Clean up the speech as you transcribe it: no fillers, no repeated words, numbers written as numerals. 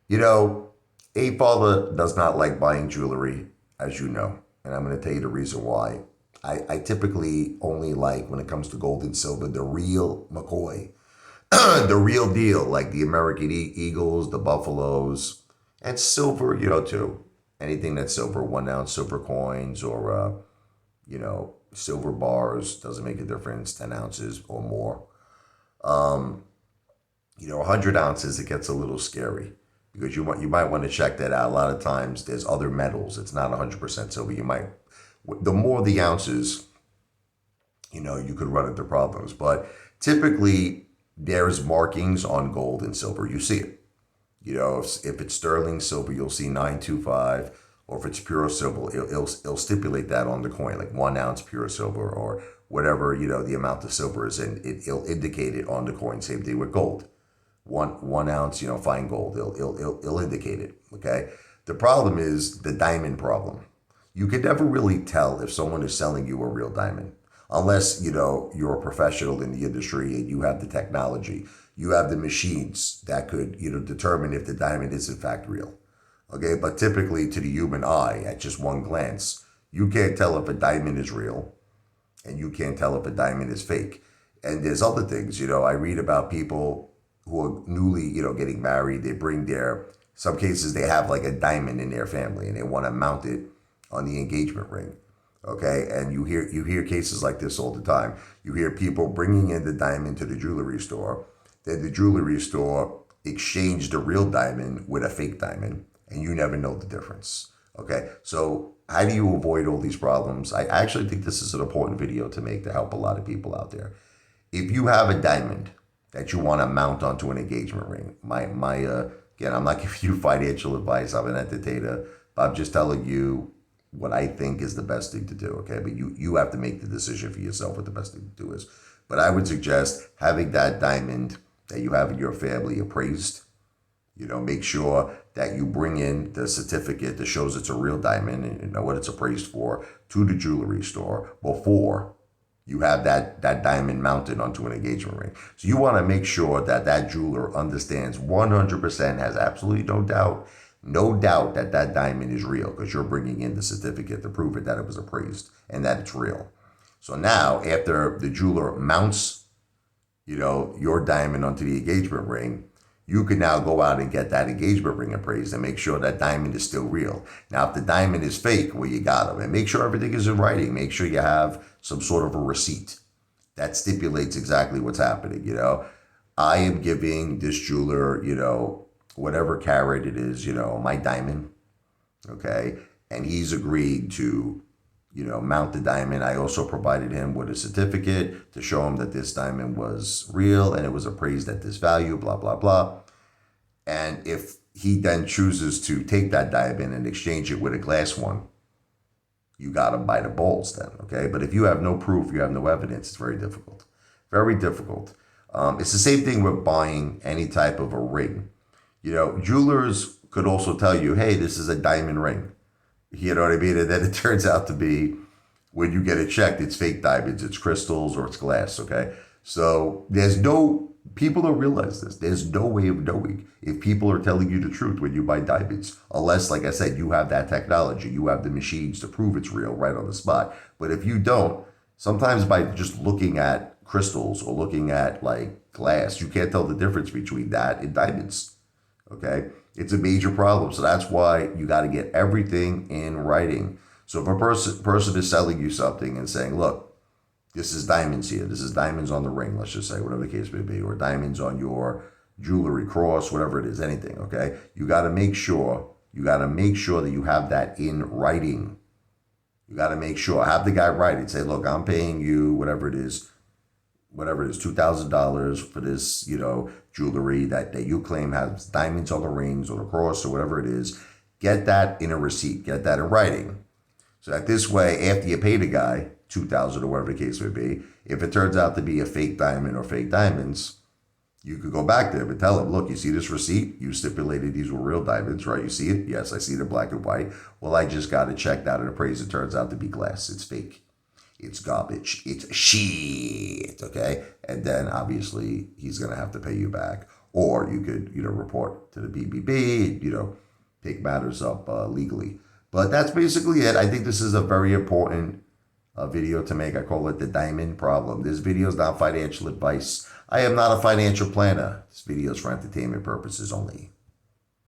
You know, a father does not like buying jewelry, as you know, and I'm going to tell you the reason why. I typically only like, when it comes to gold and silver, the real McCoy, the real deal, like the American Eagles, the Buffaloes, and silver, too. Anything that's silver, 1 ounce silver coins or, silver bars, doesn't make a difference, 10 ounces or more. Um, 100 ounces, it gets a little scary because you might want to check that out. A lot of times there's other metals. It's not 100% silver. The more the ounces, you could run into problems. But typically, there's markings on gold and silver. You see it. If it's sterling silver, you'll see 925, or if it's pure silver, it'll stipulate that on the coin, like 1 ounce pure silver or whatever, the amount of silver is in. It'll indicate it on the coin. Same thing with gold. One ounce, fine gold. It'll indicate it. Okay. The problem is the diamond problem. You can never really tell if someone is selling you a real diamond unless you're a professional in the industry and you have the technology, you have the machines that could determine if the diamond is in fact real. Okay, but typically to the human eye, at just one glance, you can't tell if a diamond is real and you can't tell if a diamond is fake. And there's other things. I read about people who are newly getting married. They bring some cases they have like a diamond in their family and they want to mount it on the engagement ring. Okay, and you hear cases like this all the time. You hear people bringing in the diamond to the jewelry store. Then the jewelry store exchange the real diamond with a fake diamond, and you never know the difference. Okay, so how do you avoid all these problems? I actually think this is an important video to make to help a lot of people out there. If you have a diamond that you want to mount onto an engagement ring, again, I'm not giving you financial advice. I'm an entertainer, but I'm just telling you what I think is the best thing to do. Okay, but you have to make the decision for yourself what the best thing to do is. But I would suggest having that diamond that you have in your family appraised. Make sure that you bring in the certificate that shows it's a real diamond and you know what it's appraised for to the jewelry store before you have that diamond mounted onto an engagement ring. So you want to make sure that that jeweler understands 100%, has absolutely no doubt that that diamond is real because you're bringing in the certificate to prove it that it was appraised and that it's real. So now, after the jeweler mounts, your diamond onto the engagement ring, you can now go out and get that engagement ring appraised and make sure that diamond is still real. Now, if the diamond is fake, well, you got them. And make sure everything is in writing. Make sure you have some sort of a receipt that stipulates exactly what's happening. I am giving this jeweler, whatever carat it is, my diamond, okay? And he's agreed to mount the diamond. I also provided him with a certificate to show him that this diamond was real and it was appraised at this value, blah, blah, blah. And if he then chooses to take that diamond and exchange it with a glass one, you got him by the balls then, okay? But if you have no proof, you have no evidence, it's very difficult. Very difficult. It's the same thing with buying any type of a ring. Jewelers could also tell you, hey, this is a diamond ring. You know what I mean? And then it turns out to be, when you get it checked, it's fake diamonds, it's crystals, or it's glass, okay? So people don't realize this. There's no way of knowing if people are telling you the truth when you buy diamonds, unless, like I said, you have that technology, you have the machines to prove it's real right on the spot. But if you don't, sometimes by just looking at crystals or looking at like glass, you can't tell the difference between that and diamonds. Okay, it's a major problem. So that's why you got to get everything in writing. So if a person is selling you something and saying, "Look, this is diamonds here. This is diamonds on the ring," let's just say, whatever the case may be, or diamonds on your jewelry cross, whatever it is, anything. Okay, you got to make sure that you have that in writing. You got to make sure, have the guy write it. Say, "Look, I'm paying you whatever it is, $2,000 for this, jewelry that you claim has diamonds on the rings or the cross or whatever it is." Get that in a receipt. Get that in writing. So that this way, after you pay the guy 2,000 or whatever the case may be, if it turns out to be a fake diamond or fake diamonds, you could go back there and tell him, "Look, you see this receipt? You stipulated these were real diamonds, right? You see it? Yes, I see it in black and white. Well, I just got it checked out and appraised. It turns out to be glass. It's fake. It's garbage. It's shit." Okay? And then obviously he's going to have to pay you back. or you could, report to the BBB, take matters up legally. But that's basically it. I think this is a very important video to make. I call it the diamond problem. This video is not financial advice. I am not a financial planner. This video is for entertainment purposes only.